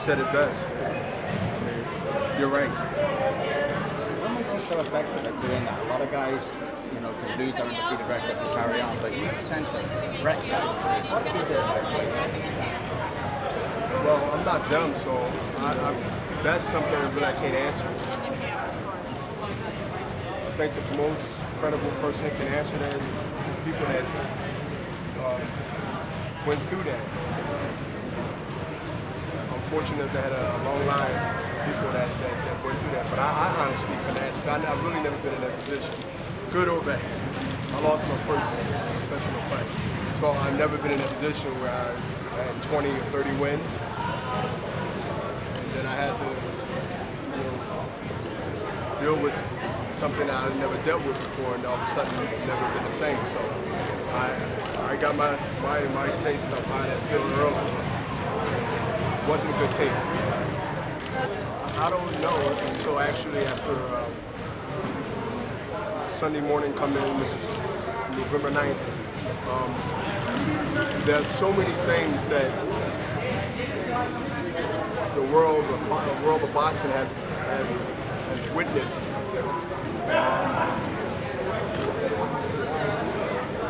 said it best. You're right. What makes you so effective at doing that? A lot of guys, can lose their undefeated records and carry on, but you tend to wreck guys' careers. What is it about you that you do that? Well, I'm not them, so that's something that I can't answer. I think the most credible person that can answer that is the people that went through that. I'm fortunate to have a long line of people that went through that, but I honestly couldn't answer. I've really never been in that position, good or bad. I lost my first professional fight, so I've never been in a position where I had 20 or 30 wins, and then I had to deal with something I had never dealt with before, and all of a sudden never been the same. So I got my taste of how that feeling early. It wasn't a good taste. I don't know until actually after Sunday morning come in, which is November 9th. There's so many things that the world of boxing has witnessed.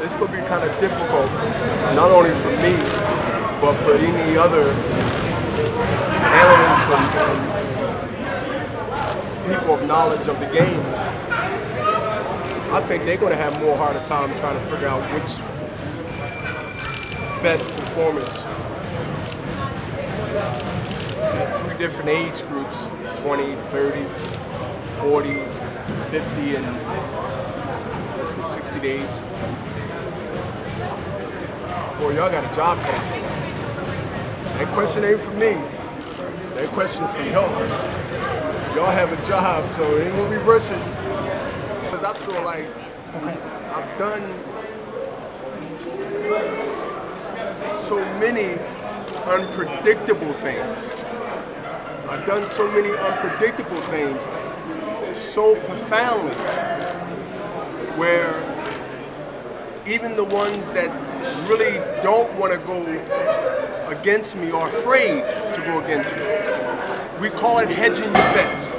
It's going to be kind of difficult, not only for me, but for any other analysts and people of knowledge of the game. I think they're going to have more harder time trying to figure out which best performance at 3 different age groups, 20, 30, 40, 50, and less than 60 days. Boy, y'all got a job coming for you. That question ain't for me. That question for y'all. Y'all have a job, so it ain't gonna reverse it. Because I feel like I've done so many unpredictable things. I've done so many unpredictable things so profoundly, where even the ones that really don't want to go against me are afraid to go against me. We call it hedging your bets.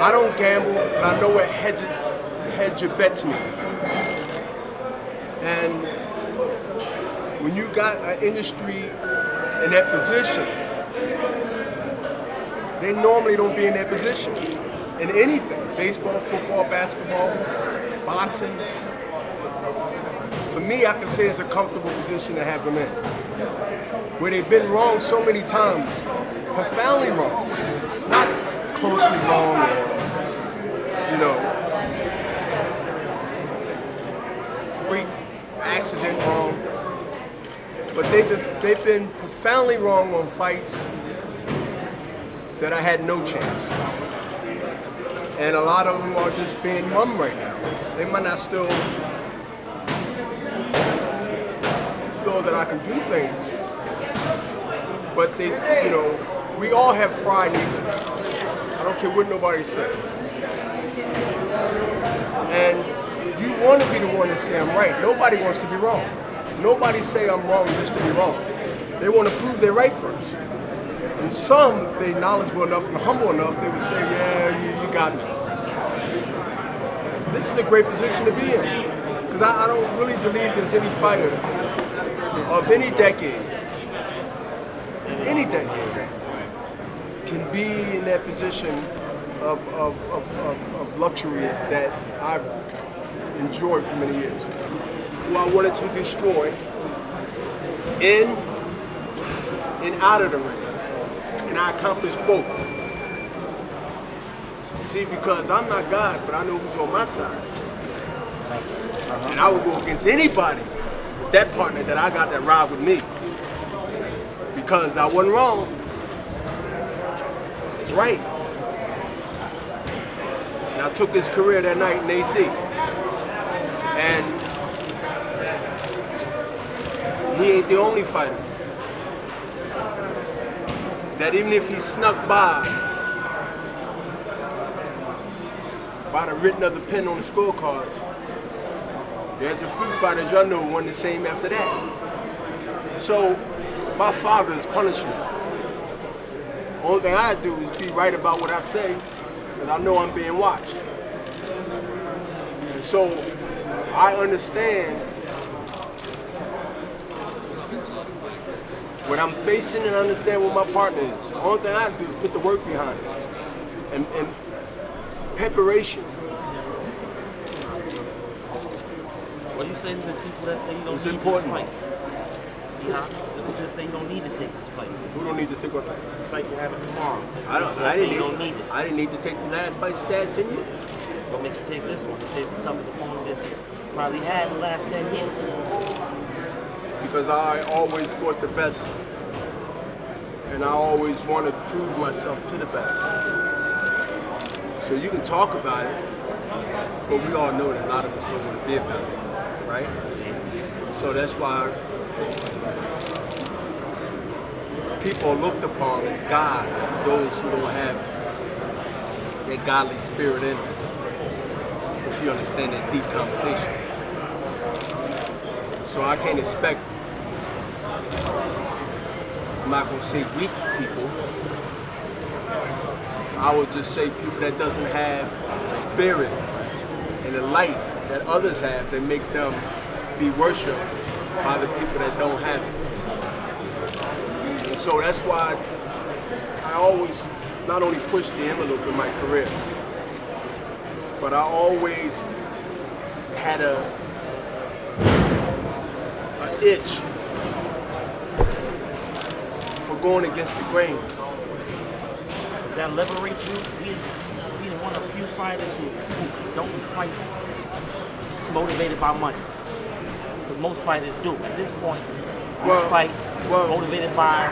I don't gamble, but I know what hedge your bets mean. And when you got an industry in that position, they normally don't be in that position in anything. Baseball, football, basketball, boxing. For me, I can say it's a comfortable position to have them in. Where they've been wrong so many times, profoundly wrong. Not closely wrong or, freak accident wrong. But they've been profoundly wrong on fights that I had no chance. And a lot of them are just being mum right now. They might not still feel that I can do things, but we all have pride in it. I don't care what nobody says. And you want to be the one to say I'm right. Nobody wants to be wrong. Nobody say I'm wrong just to be wrong. They want to prove they're right first. And some, if they're knowledgeable enough and humble enough, they would say, yeah, you got me. This is a great position to be in. Because I don't really believe there's any fighter of any decade, can be in that position of luxury that I've enjoyed for many years. Who I wanted to destroy in and out of the ring. And I accomplished both. See, because I'm not God, but I know who's on my side. And I would go against anybody with that partner that I got that ride with me. Because I wasn't wrong. It's right. And I took his career that night in AC. And he ain't the only fighter that even if he snuck by the written of the pen on the scorecards, there's a few fighters y'all know won the same after that. So My father is punishing me. Only thing I do is be right about what I say, because I know I'm being watched. And so I understand what I'm facing and understand what my partner is. The only thing I do is put the work behind it. And preparation. What do you say to the people that say you don't It's need important. this fight? Yeah, the people that say you don't need to take this fight. Who don't need to take what fight? The fight you have it tomorrow. I You don't need it. I didn't need to take the last fights that had 10 years. What makes you take this one? It says the toughest opponent that you probably had in the last 10 years. Because I always fought the best. And I always want to prove myself to the best. So you can talk about it, but we all know that a lot of us don't want to be about it, right? So that's why people are looked upon as gods to those who don't have that godly spirit in them, if you understand that deep conversation. So I can't expect, I'm not going to say weak people, I would just say people that doesn't have spirit and the light that others have that make them be worshipped by the people that don't have it. And so that's why I always not only push the envelope in my career, but I always had an itch for going against the grain. That liberates you. Being one of the few fighters who don't fight motivated by money. Because most fighters do. At this point, you fight motivated by,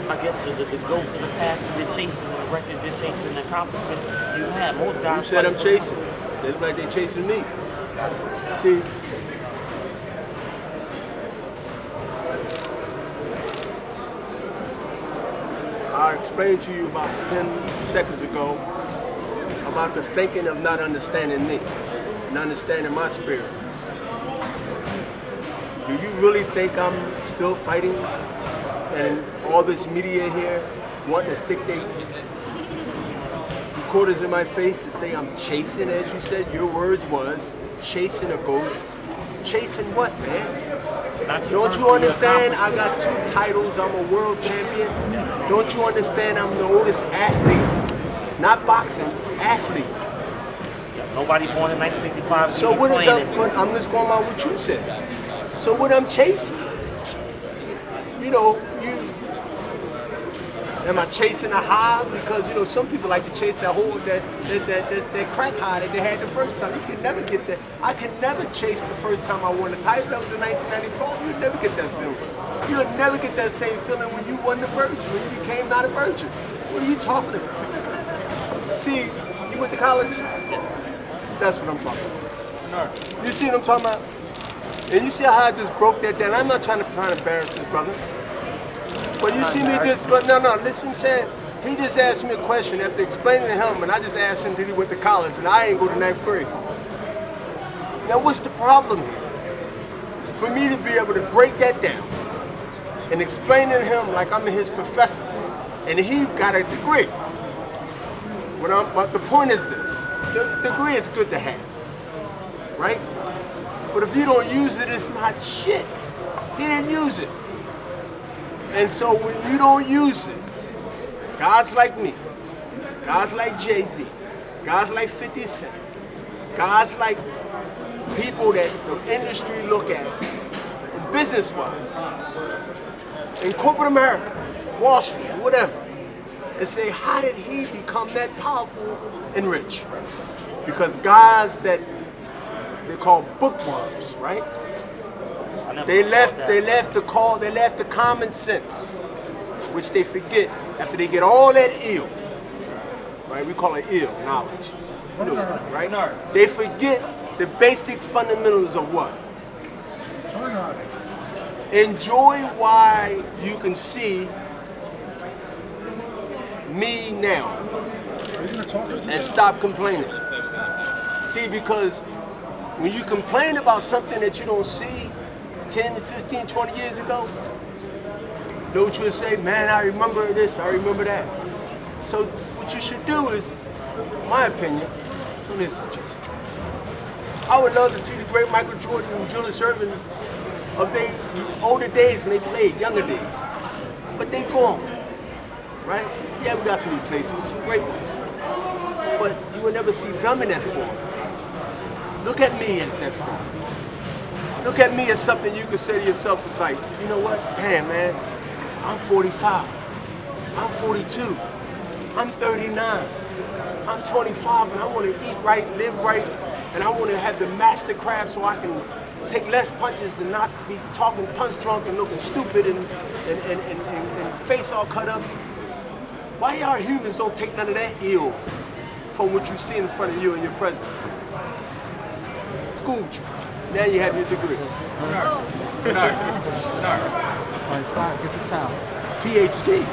I guess, the ghosts of the past that you're chasing, and the records you're chasing, and the accomplishment you have. Most guys. You said I'm chasing. They look like they're chasing me. See, I explained to you about 10 seconds ago about the thinking of not understanding me and understanding my spirit. Do you really think I'm still fighting and all this media here wanting to stick their quarters in my face to say I'm chasing, as you said, your words was, chasing a ghost. Chasing what, man? Don't you understand? I got 2 titles. I'm a world champion. Don't you understand? I'm the oldest athlete. Not boxing, athlete. Nobody born in 1965. So what is up? I'm just going by what you said. So what I'm chasing? You know, am I chasing a high? Because you know some people like to chase that crack high that they had the first time. You can never get that. I can never chase the first time I won the title. That was in 1994. You'll never get that feeling. You'll never get that same feeling when you won the Virgin, when you became not a virgin. What are you talking about? See, you went to college? That's what I'm talking about. You see what I'm talking about? And you see how I just broke that down. I'm not trying to embarrass this brother. But you see me just, but no, listen what I'm saying. He just asked me a question after explaining to him, and I just asked him, did he went to college? And I ain't go to 9th grade. Now what's the problem here? For me to be able to break that down and explain to him like I'm his professor, and he got a degree. But the point is this, the degree is good to have, right? But if you don't use it, it's not shit. He didn't use it. And so when you don't use it, guys like me, guys like Jay-Z, guys like 50 Cent, guys like people that the industry look at, business-wise, in corporate America, Wall Street, whatever, and say, how did he become that powerful and rich? Because guys that they call bookworms, right? They left the common sense, which they forget after they get all that ill, right? We call it ill knowledge, right? They forget the basic fundamentals of what? Enjoy why you can see me now, and stop complaining. See, because when you complain about something that you don't see 10, 15, 20 years ago, know what you'll say? Man, I remember this, I remember that. So what you should do is, my opinion, so this is just, I would love to see the great Michael Jordan and Julius Erving of their older days when they played, younger days. But they gone, right? Yeah, we got some replacements, some great ones. But you will never see them in that form. Look at me as that form. Look at me as something you could say to yourself, it's like, you know what? Damn, man, I'm 45. I'm 42. I'm 39. I'm 25, and I want to eat right, live right, and I want to have the master craft so I can take less punches and not be talking punch drunk and looking stupid and face all cut up. Why y'all humans don't take none of that ill from what you see in front of you in your presence? Schooled you. Now you have your degree. No. Get the towel. PhD.